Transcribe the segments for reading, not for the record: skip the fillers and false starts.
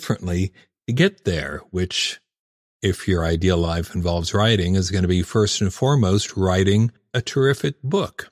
differently to get there, which, if your ideal life involves writing, is going to be first and foremost writing a terrific book.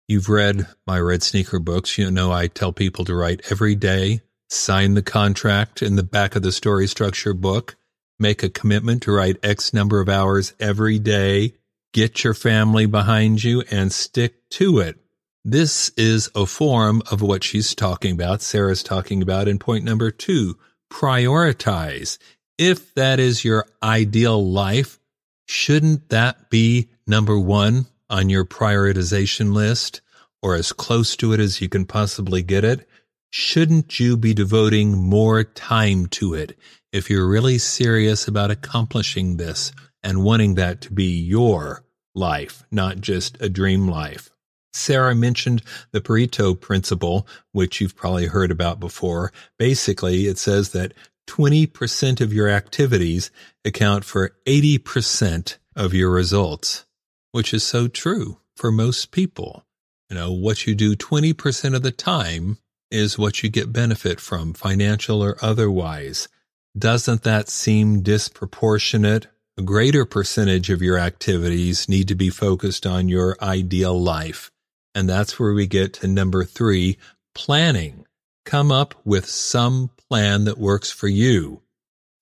You've read my Red Sneaker books. You know I tell people to write every day, sign the contract in the back of the story structure book, make a commitment to write X number of hours every day, get your family behind you, and stick to it. This is a form of what she's talking about, Sarah's talking about in point number 2, prioritize. If that is your ideal life, shouldn't that be number 1 on your prioritization list, or as close to it as you can possibly get it? Shouldn't you be devoting more time to it if you're really serious about accomplishing this and wanting that to be your life, not just a dream life? Sarah mentioned the Pareto principle, which you've probably heard about before. Basically, it says that 20% of your activities account for 80% of your results, which is so true for most people. You know, what you do 20% of the time is what you get benefit from, financial or otherwise. Doesn't that seem disproportionate? A greater percentage of your activities need to be focused on your ideal life. And that's where we get to number 3, planning. Come up with some plan that works for you.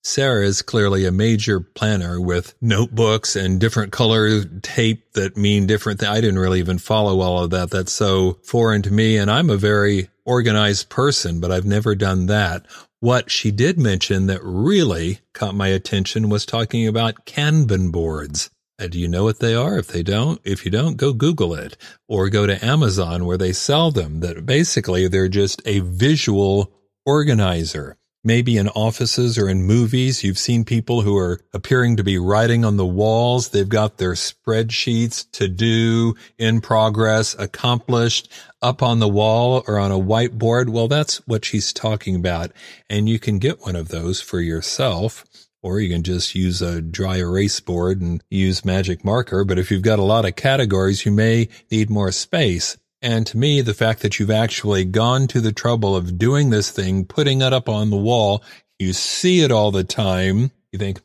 Sarah is clearly a major planner with notebooks and different color tape that mean different things. I didn't really even follow all of that. That's so foreign to me. And I'm a very organized person, but I've never done that. What she did mention that really caught my attention was talking about Kanban boards. Do you know what they are? If you don't, go Google it or go to Amazon where they sell them. That basically they're just a visual organizer. Maybe in offices or in movies, you've seen people who are appearing to be writing on the walls. They've got their spreadsheets, to do, in progress, accomplished, up on the wall or on a whiteboard. Well, that's what she's talking about. And you can get one of those for yourself. Or you can just use a dry erase board and use magic marker. But if you've got a lot of categories, you may need more space. And to me, the fact that you've actually gone to the trouble of doing this thing, putting it up on the wall, you see it all the time, you think,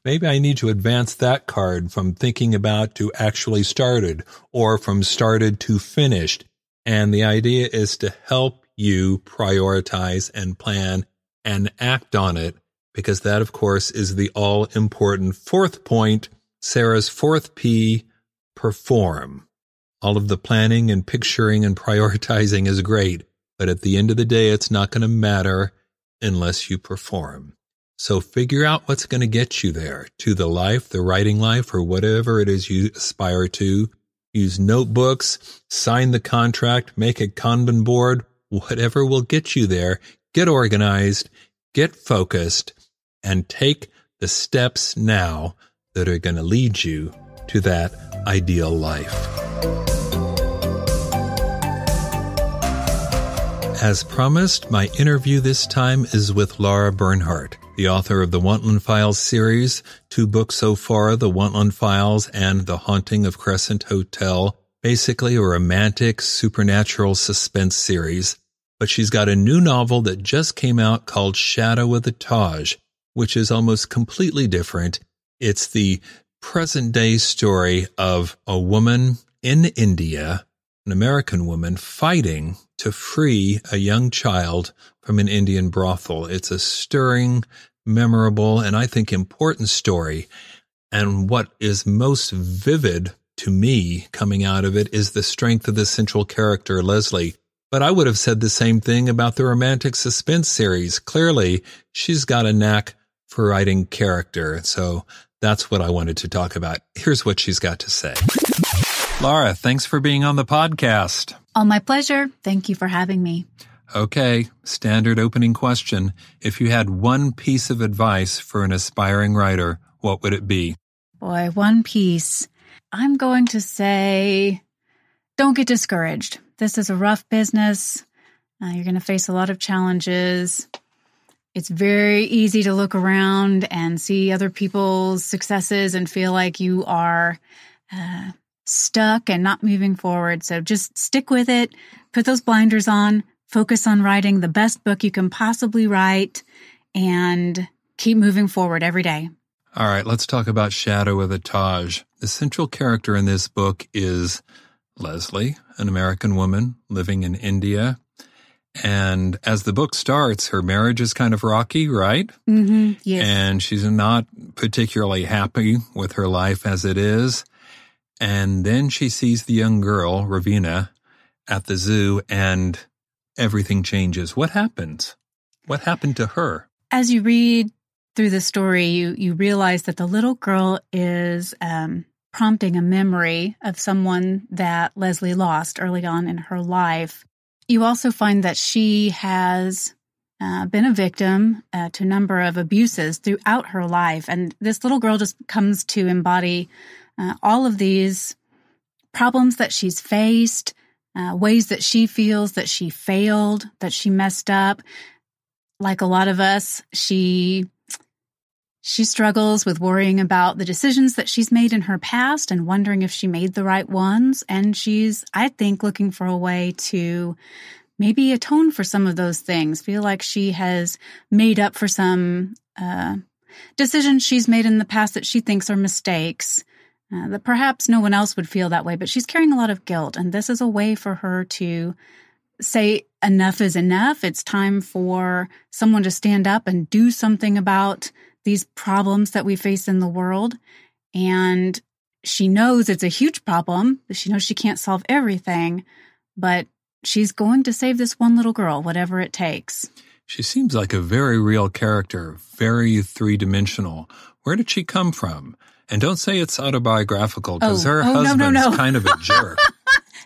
maybe I need to advance that card from thinking about to actually started, or from started to finished. And the idea is to help you prioritize and plan and act on it. Because that, of course, is the all-important 4th point, Sarah's 4th P, perform. All of the planning and picturing and prioritizing is great, but at the end of the day, it's not going to matter unless you perform. So figure out what's going to get you there, to the life, the writing life, or whatever it is you aspire to. Use notebooks, sign the contract, make a Kanban board, whatever will get you there. Get organized, get focused, and take the steps now that are going to lead you to that ideal life. As promised, my interview this time is with Lara Bernhardt, the author of the Wantland Files series, 2 books so far, the Wantland Files and The Haunting of Crescent Hotel, basically a romantic, supernatural suspense series. But she's got a new novel that just came out called Shadow of the Taj, which is almost completely different. It's the present-day story of a woman in India, an American woman, fighting to free a young child from an Indian brothel. It's a stirring, memorable, and I think important story. And what is most vivid to me coming out of it is the strength of the central character, Leslie. But I would have said the same thing about the romantic suspense series. Clearly, she's got a knack for writing character. So that's what I wanted to talk about. Here's what she's got to say. Lara, thanks for being on the podcast. Oh, my pleasure. Thank you for having me. Okay, standard opening question. If you had one piece of advice for an aspiring writer, what would it be? Boy, one piece. I'm going to say, don't get discouraged. This is a rough business. You're going to face a lot of challenges. It's very easy to look around and see other people's successes and feel like you are stuck and not moving forward. So just stick with it, put those blinders on, focus on writing the best book you can possibly write, and keep moving forward every day. All right, let's talk about Shadow of the Taj. The central character in this book is Leslie, an American woman living in India. And as the book starts, her marriage is kind of rocky, right? Mm-hmm. Yes. And she's not particularly happy with her life as it is. And then she sees the young girl, Ravina, at the zoo, and everything changes. What happens? What happened to her? As you read through the story, you realize that the little girl is prompting a memory of someone that Leslie lost early on in her life. You also find that she has been a victim to a number of abuses throughout her life. And this little girl just comes to embody all of these problems that she's faced, ways that she feels that she failed, that she messed up. Like a lot of us, she struggles with worrying about the decisions that she's made in her past and wondering if she made the right ones. And she's, I think, looking for a way to maybe atone for some of those things, feel like she has made up for some decisions she's made in the past that she thinks are mistakes, that perhaps no one else would feel that way, but she's carrying a lot of guilt. And this is a way for her to say enough is enough. It's time for someone to stand up and do something about these problems that we face in the world. And she knows it's a huge problem. She knows she can't solve everything, but she's going to save this one little girl, whatever it takes. She seems like a very real character, very three-dimensional. Where did she come from? And don't say it's autobiographical, because her husband's kind of a jerk.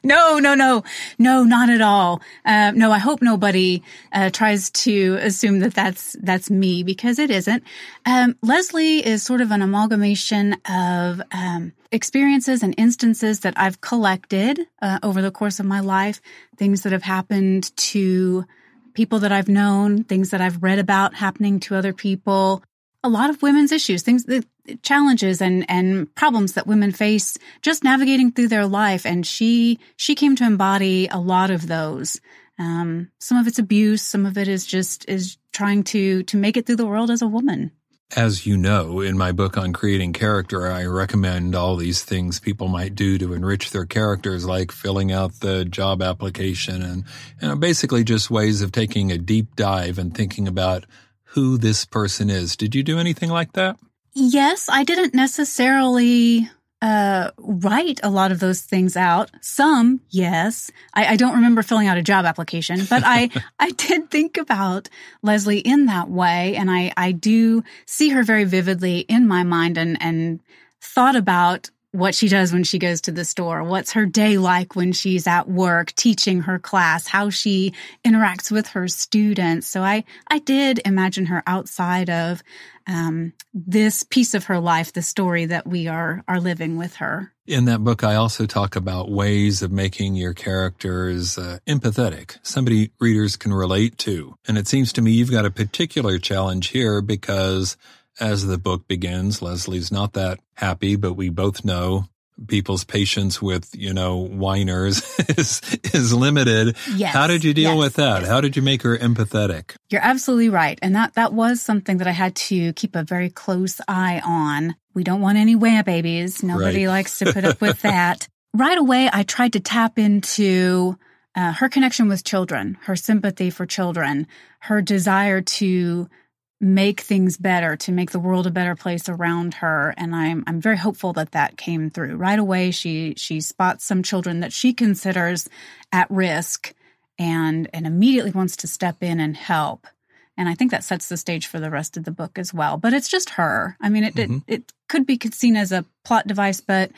No, not at all. No, I hope nobody tries to assume that that's me, because it isn't. Leslie is sort of an amalgamation of experiences and instances that I've collected over the course of my life, things that have happened to people that I've known, things that I've read about happening to other people. A lot of women's issues, challenges and problems that women face just navigating through their life. And she came to embody a lot of those. Some of it's abuse. Some of it is trying to make it through the world as a woman. As you know, in my book on creating character, I recommend all these things people might do to enrich their characters, like filling out the job application and basically just ways of taking a deep dive and thinking about who this person is. Did you do anything like that? Yes, I didn't necessarily write a lot of those things out. Some, yes. I don't remember filling out a job application, but I did think about Leslie in that way, and I do see her very vividly in my mind and thought about what she does when she goes to the store, what's her day like when she's at work teaching her class, how she interacts with her students. So I did imagine her outside of this piece of her life, the story that we are living with her. In that book, I also talk about ways of making your characters empathetic, somebody readers can relate to. And it seems to me you've got a particular challenge here because as the book begins, Leslie's not that happy, but we both know people's patience with, whiners is limited. Yes. How did you deal with that? Yes. How did you make her empathetic? You're absolutely right. And that was something that I had to keep a very close eye on. We don't want any wham babies. Nobody likes to put up with that. Right away, I tried to tap into her connection with children, her sympathy for children, her desire to make things better, to make the world a better place around her. And I'm very hopeful that came through. Right away, she spots some children that she considers at risk and immediately wants to step in and help. And I think that sets the stage for the rest of the book as well. But it's just her. I mean, it could be seen as a plot device, but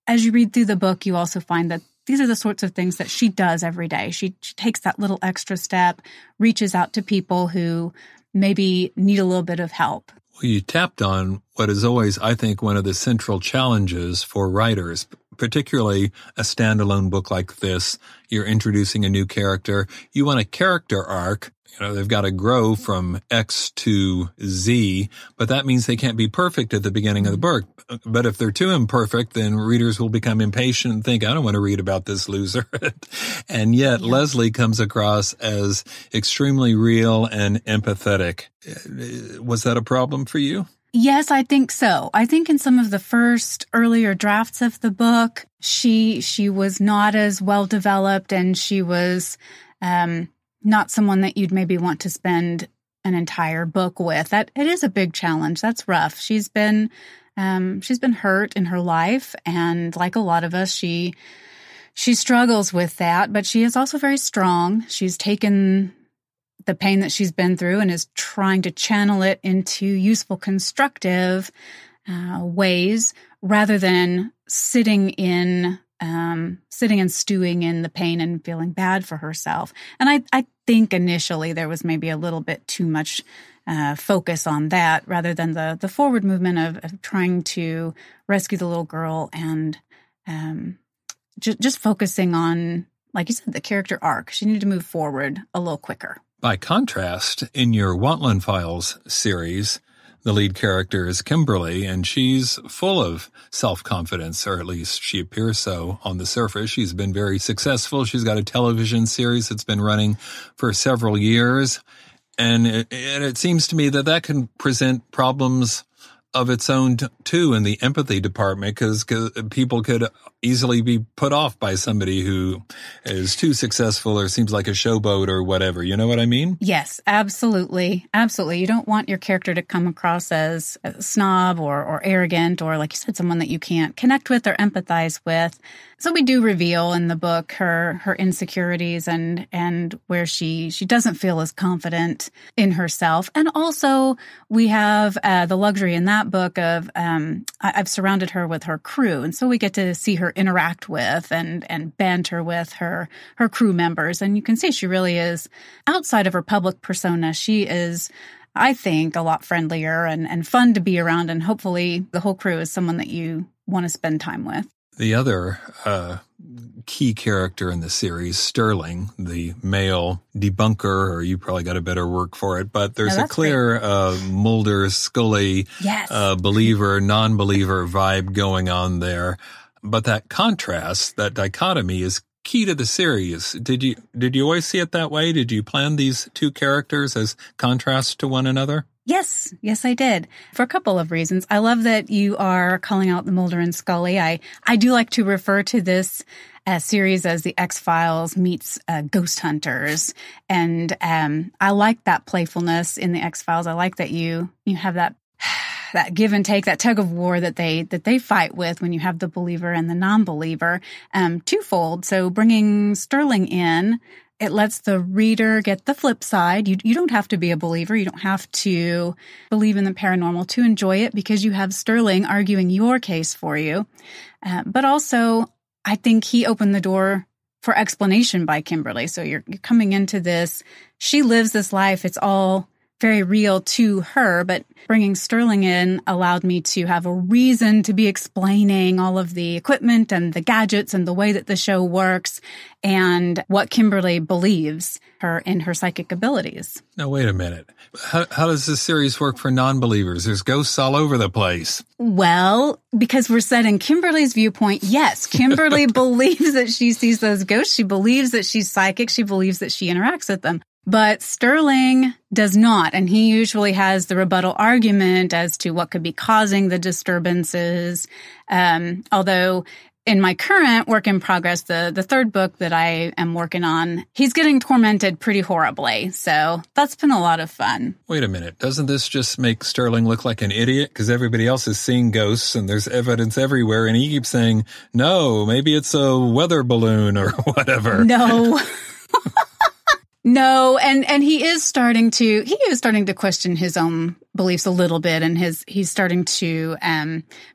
as you read through the book, you also find that these are the sorts of things that she does every day. She takes that little extra step, reaches out to people who maybe need a little bit of help. Well, you tapped on what is always, I think, one of the central challenges for writers, particularly a standalone book like this. You're introducing a new character. You want a character arc. They've got to grow from X to Z, but that means they can't be perfect at the beginning of the book. But if they're too imperfect, then readers will become impatient and think, I don't want to read about this loser. And yet Leslie comes across as extremely real and empathetic. Was that a problem for you? Yes, I think so. I think in some of the first earlier drafts of the book, she was not as well developed, and she was not someone that you'd maybe want to spend an entire book with. That it is a big challenge. That's rough. She's been hurt in her life, and like a lot of us, she struggles with that. But she is also very strong. She's taken the pain that she's been through and is trying to channel it into useful, constructive ways, rather than sitting and stewing in the pain and feeling bad for herself. And I think initially there was maybe a little bit too much focus on that, rather than the forward movement of trying to rescue the little girl and just focusing on, like you said, the character arc. She needed to move forward a little quicker. By contrast, in your Wantland Files series, the lead character is Kimberly, and she's full of self-confidence, or at least she appears so on the surface. She's been very successful. She's got a television series that's been running for several years, and it seems to me that can present problems of its own too in the empathy department, because people could easily be put off by somebody who is too successful or seems like a showboat or whatever. You know what I mean? Yes, absolutely. Absolutely. You don't want your character to come across as a snob or arrogant, or, like you said, someone that you can't connect with or empathize with. So we do reveal in the book her insecurities and where she doesn't feel as confident in herself. And also we have the luxury in that book of I've surrounded her with her crew, and so we get to see her interact with and banter with her crew members. And you can see she really is, outside of her public persona, she is, I think, a lot friendlier and fun to be around. And hopefully the whole crew is someone that you want to spend time with. The other key character in the series, Sterling, the male debunker, or you probably got a better work for it, but there's a clear Mulder, Scully, believer, non-believer vibe going on there. But that contrast, that dichotomy is key to the series. Did you always see it that way? Did you plan these two characters as contrasts to one another? Yes, I did. For a couple of reasons. I love that you are calling out the Mulder and Scully. I do like to refer to this series as the X-Files meets Ghost Hunters. And I like that playfulness in the X-Files. I like that you have that give and take, that tug of war that they fight with when you have the believer and the non-believer, twofold. So bringing Sterling in, it lets the reader get the flip side. You don't have to be a believer. You don't have to believe in the paranormal to enjoy it, because you have Sterling arguing your case for you. But also, I think he opened the door for explanation by Kimberly. So you're coming into this. She lives this life. It's all very real to her, but bringing Sterling in allowed me to have a reason to be explaining all of the equipment and the gadgets and the way that the show works and what Kimberly believes in her psychic abilities. Now, wait a minute. How does this series work for non-believers? There's ghosts all over the place. Well, because we're set in Kimberly's viewpoint, yes, Kimberly believes that she sees those ghosts. She believes that she's psychic. She believes that she interacts with them. But Sterling does not, and he usually has the rebuttal argument as to what could be causing the disturbances. Although in my current work in progress, the third book that I am working on, he's getting tormented pretty horribly. So that's been a lot of fun. Wait a minute. Doesn't this just make Sterling look like an idiot? Because everybody else is seeing ghosts and there's evidence everywhere. And he keeps saying, no, maybe it's a weather balloon or whatever. No. No, and he is starting to question his own beliefs a little bit, and he's starting to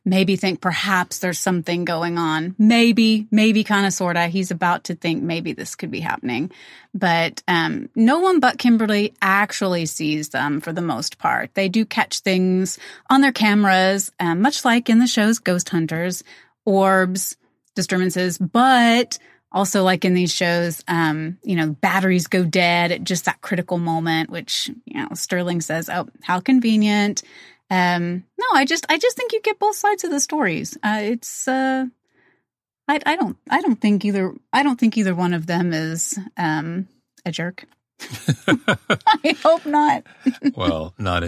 maybe think perhaps there's something going on. Maybe kind of sorta. He's about to think maybe this could be happening. But no one but Kimberly actually sees them for the most part. They do catch things on their cameras, much like in the show's Ghost Hunters, orbs, disturbances, but also like in these shows, batteries go dead at just that critical moment, which, Sterling says, "Oh, how convenient." No, I just think you get both sides of the stories. I don't think either one of them is a jerk. I hope not. Well, not